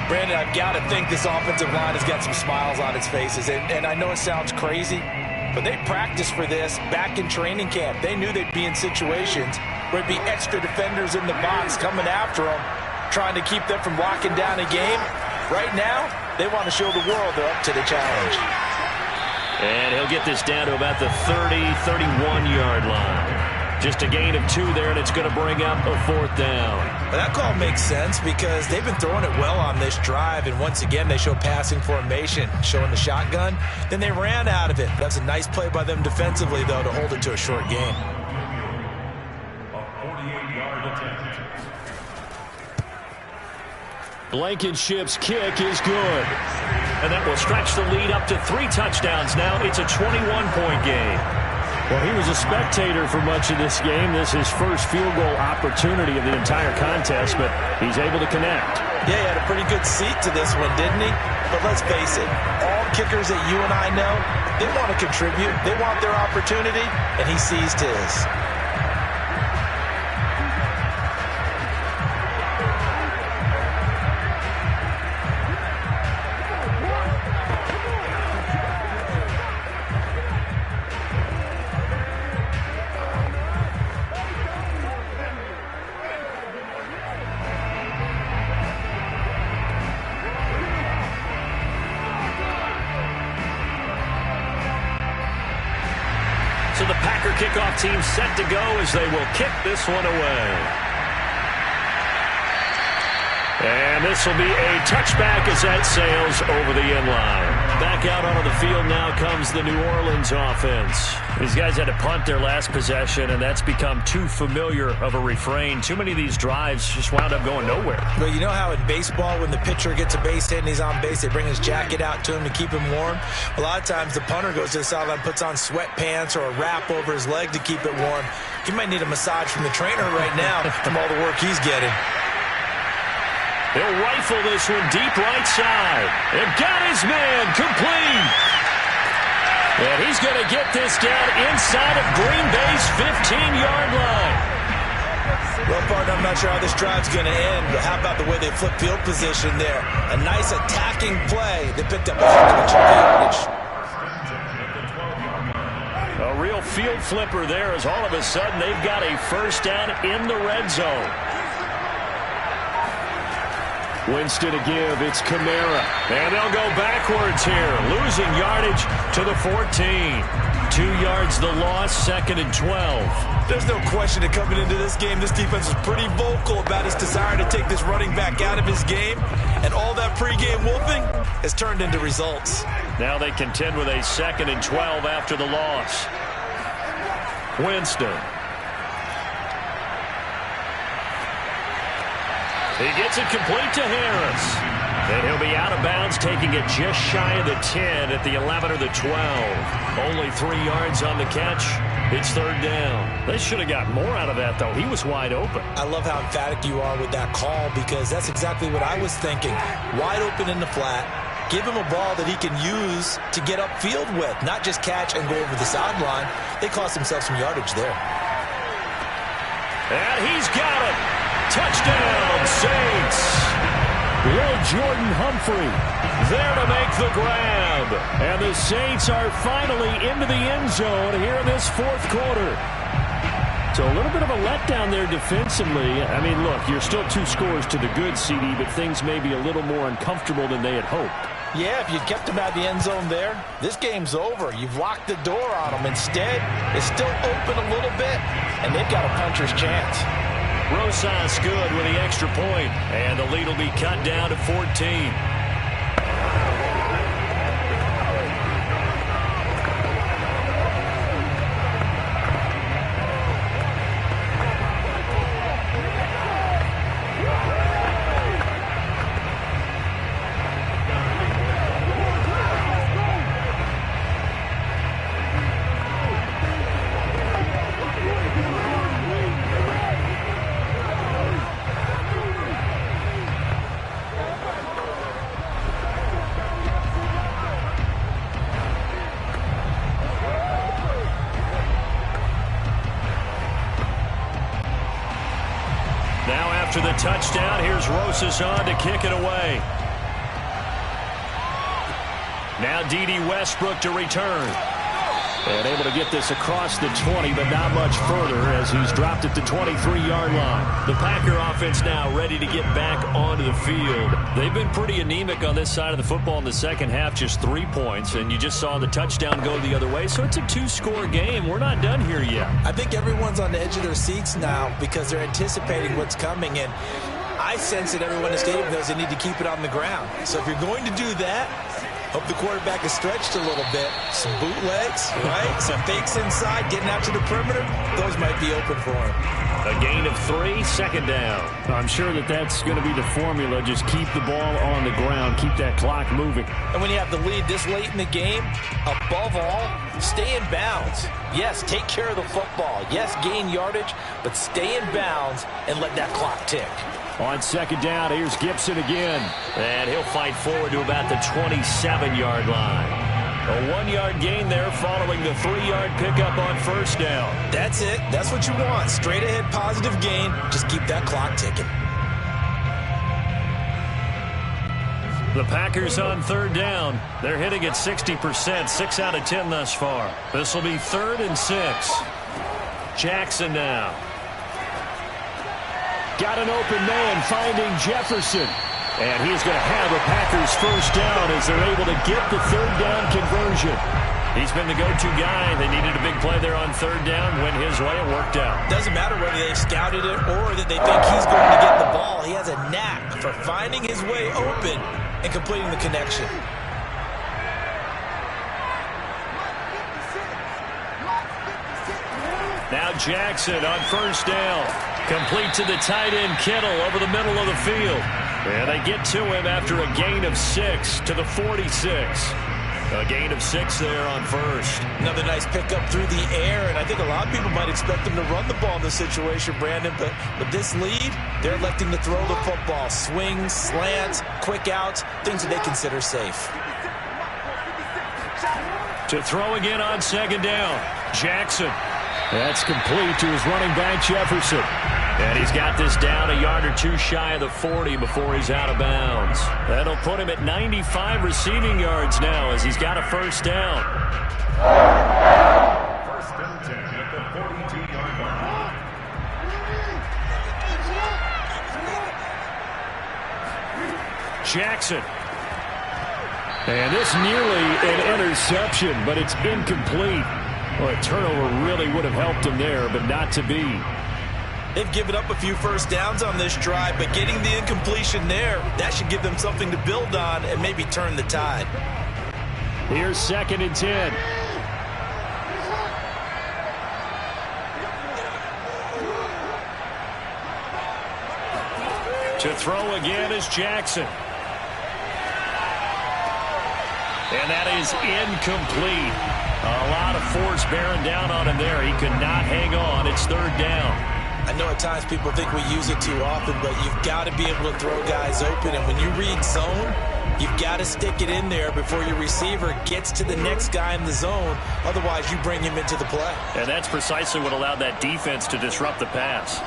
S2: Brandon, I've got to think this offensive line has got some smiles on its faces. And I know it sounds crazy, but they practiced for this back in training camp. They knew they'd be in situations where it'd be extra defenders in the box coming after them, trying to keep them from locking down a game. Right now, they want to show the world they're up to the challenge.
S1: And he'll get this down to about the 30, 31-yard line. Just a gain of 2 there, and it's going to bring up a 4th down.
S2: Well, that call makes sense because they've been throwing it well on this drive, and once again, they show passing formation, showing the shotgun. Then they ran out of it. That's a nice play by them defensively, though, to hold it to a short game.
S4: A 48-yard attempt.
S1: Blankenship's kick is good. And that will stretch the lead up to 3 touchdowns now. It's a 21-point game.
S3: Well, he was a spectator for much of this game. This is his first field goal opportunity of the entire contest, but he's able to connect.
S2: Yeah, he had a pretty good seat to this one, didn't he? But let's face it, all kickers that you and I know, they want to contribute. They want their opportunity, and he seized his.
S1: kickoff team set to go as they will kick this one away. And this will be a touchback as that sails over the end line. Back out onto the field now comes the New Orleans offense. These guys had to punt their last possession, and that's become too familiar of a refrain. Too many of these drives just wound up going nowhere.
S2: Well, you know how in baseball when the pitcher gets a base hit and he's on base, they bring his jacket out to him to keep him warm? A lot of times the punter goes to the sideline, puts on sweatpants or a wrap over his leg to keep it warm. He might need a massage from the trainer right now from all the work he's getting.
S1: He'll rifle this one deep right side. And got his man complete. And he's going to get this down inside of Green Bay's 15-yard line.
S2: Well, partner, I'm not sure how this drive's going to end, but how about the way they flip field position there? A nice attacking play. They picked up a heck of a yardage.
S1: A real field flipper there as all of a sudden they've got a first down in the red zone. Winston to give. It's Kamara. And they'll go backwards here. Losing yardage to the 14. 2 yards the loss, 2nd and 12.
S2: There's no question that coming into this game, this defense is pretty vocal about its desire to take this running back out of his game. And all that pregame wolfing has turned into results.
S1: Now they contend with a 2nd and 12 after the loss. Winston. He gets it complete to Harris. And he'll be out of bounds, taking it just shy of the 10 at the 11 or the 12. Only 3 yards on the catch. It's 3rd down. They should have got more out of that, though. He was wide open.
S2: I love how emphatic you are with that call because that's exactly what I was thinking. Wide open in the flat. Give him a ball that he can use to get upfield with, not just catch and go over the sideline. They cost themselves some yardage there.
S1: And he's got it. Touchdown, Saints.
S3: Will Jordan Humphrey
S1: There to make the grab.
S3: And the Saints are finally into the end zone here in this 4th quarter. So a little bit of a letdown there defensively. I mean, look, you're still 2 scores to the good, CD, but things may be a little more uncomfortable than they had hoped.
S2: Yeah, if you'd kept them out of the end zone there, this game's over. You've locked the door on them. Instead, it's still open a little bit, and they've got a puncher's chance.
S1: Rosas good with the extra point, and the lead will be cut down to 14. After the touchdown, here's Rosas on to kick it away. Now D.D. Westbrook to return. And able to get this across the 20, but not much further as he's dropped at the 23-yard line. The Packer offense now ready to get back onto the field. They've been pretty anemic on this side of the football in the second half, just 3 points, and you just saw the touchdown go the other way. So it's a 2-score game. We're not done here yet.
S2: I think everyone's on the edge of their seats now because they're anticipating what's coming, and I sense that everyone in the stadium knows they need to keep it on the ground. So if you're going to do that, hope the quarterback is stretched a little bit. Some bootlegs, right? Some fakes inside, getting out to the perimeter. Those might be open for him.
S1: A gain of 3, 2nd down.
S3: I'm sure that that's going to be the formula. Just keep the ball on the ground. Keep that clock moving.
S2: And when you have the lead this late in the game, above all, stay in bounds. Yes, take care of the football. Yes, gain yardage, but stay in bounds and let that clock tick.
S3: On 2nd down, here's Gibson again.
S1: And he'll fight forward to about the 27-yard line. A 1-yard gain there following the 3-yard pickup on 1st down.
S2: That's it. That's what you want. Straight ahead positive gain. Just keep that clock ticking.
S1: The Packers on 3rd down. They're hitting at 60%, 6 out of 10 thus far. This will be 3rd and 6. Jackson now.
S3: Got an open man finding Jefferson. And he's going to have a Packers 1st down as they're able to get the 3rd down conversion.
S1: He's been the go-to guy. They needed a big play there on third down. Went his way. It worked out.
S2: Doesn't matter whether they've scouted it or that they think he's going to get the ball. He has a knack for finding his way open and completing the connection.
S1: Now Jackson on first down. Complete to the tight end, Kittle, over the middle of the field. And they get to him after a gain of 6 to the 46. A gain of 6 there on first.
S2: Another nice pickup through the air, and I think a lot of people might expect them to run the ball in this situation, Brandon, but with this lead, they're electing to throw the football. Swings, slants, quick outs, things that they consider safe.
S1: To throw again on second down, Jackson. That's complete to his running back, Jefferson. And he's got this down a yard or two shy of the 40 before he's out of bounds. That'll put him at 95 receiving yards now as he's got a first down.
S4: First and 10 at the 42-yard line.
S1: Jackson. And this nearly an interception, but it's incomplete. Well, a turnover really would have helped him there, but not to be.
S2: They've given up a few first downs on this drive, but getting the incompletion there, that should give them something to build on and maybe turn the tide.
S3: Here's 2nd and 10.
S1: To throw again is Jackson. And that is incomplete. A lot of force bearing down on him there. He could not hang on. It's third down.
S2: I know at times people think we use it too often, but you've got to be able to throw guys open. And when you read zone, you've got to stick it in there before your receiver gets to the next guy in the zone. Otherwise, you bring him into the play.
S1: And that's precisely what allowed that defense to disrupt the pass.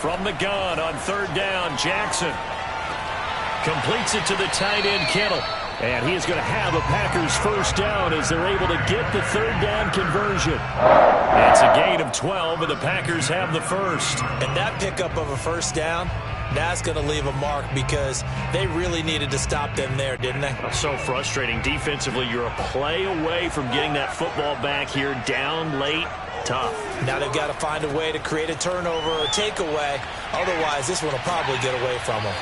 S1: From the gun on third down, Jackson completes it to the tight end, Kittle. And he is going to have a Packers first down as they're able to get the third down conversion. It's a gain of 12, and the Packers have the first.
S2: And that pickup of a first down, that's going to leave a mark because they really needed to stop them there, didn't they?
S1: So frustrating. Defensively, you're a play away from getting that football back here down late. Tough.
S2: Now they've got to find a way to create a turnover or a takeaway. Otherwise, this one will probably get away from them.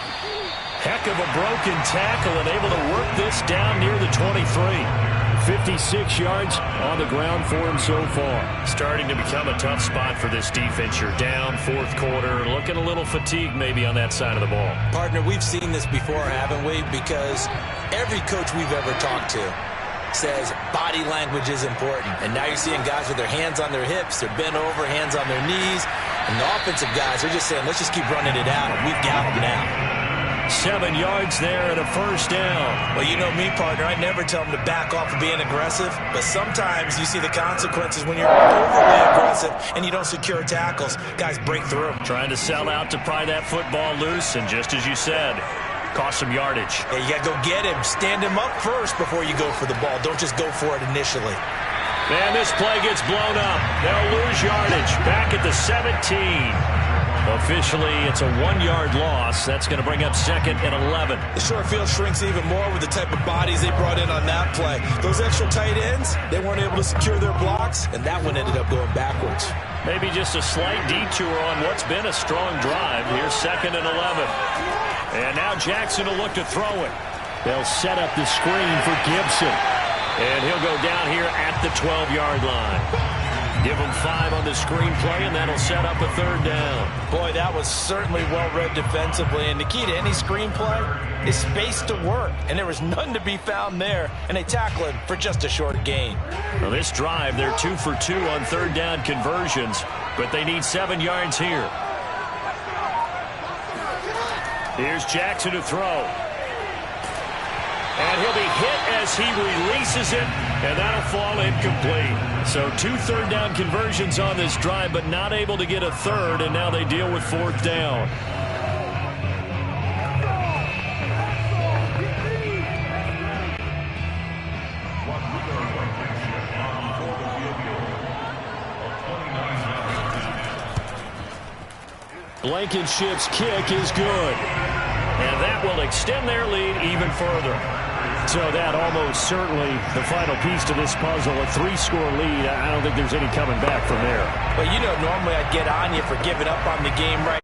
S1: Heck of a broken tackle and able to work this down near the 23.
S3: 56 yards on the ground for him so far.
S1: Starting to become a tough spot for this defense. You're down fourth quarter, looking a little fatigued maybe on that side of the ball.
S2: Partner, we've seen this before, haven't we? Because every coach we've ever talked to says body language is important. And now you're seeing guys with their hands on their hips, they're bent over, hands on their knees. And the offensive guys are just saying, let's just keep running it out. We've got them now.
S1: 7 yards there and a first down.
S2: Well, you know me, partner. I never tell them to back off of being aggressive. But sometimes you see the consequences when you're overly aggressive and you don't secure tackles. Guys break through.
S1: Trying to sell out to pry that football loose. And just as you said, cost some yardage.
S2: Yeah, you got to go get him. Stand him up first before you go for the ball. Don't just go for it initially.
S1: And this play gets blown up. They'll lose yardage. Back at the 17. Officially, it's a 1-yard loss. That's going to bring up 2nd and 11.
S2: The short field shrinks even more with the type of bodies they brought in on that play. Those extra tight ends, they weren't able to secure their blocks, and that one ended up going backwards.
S1: Maybe just a slight detour on what's been a strong drive. Here's 2nd and 11. And now Jackson will look to throw it.
S3: They'll set up the screen for Gibson.
S1: And he'll go down here at the 12-yard line. Give him 5 on the screenplay, and that'll set up a third down.
S2: Boy, that was certainly well-read defensively. And the key to any screenplay is space to work. And there was none to be found there. And they tackle him for just a short gain.
S1: Well, this drive, they're 2 for 2 on third down conversions, but they need 7 yards here. Here's Jackson to throw. And he'll be hit as he releases it, and that'll fall incomplete. So 2 third down conversions on this drive, but not able to get a third, and now they deal with 4th down.
S3: Blankenship's kick is good.
S1: And that will extend their lead even further.
S3: So that almost certainly the final piece to this puzzle, a 3-score lead. I don't think there's any coming back from there.
S2: Well, you know, normally I'd get on you for giving up on the game right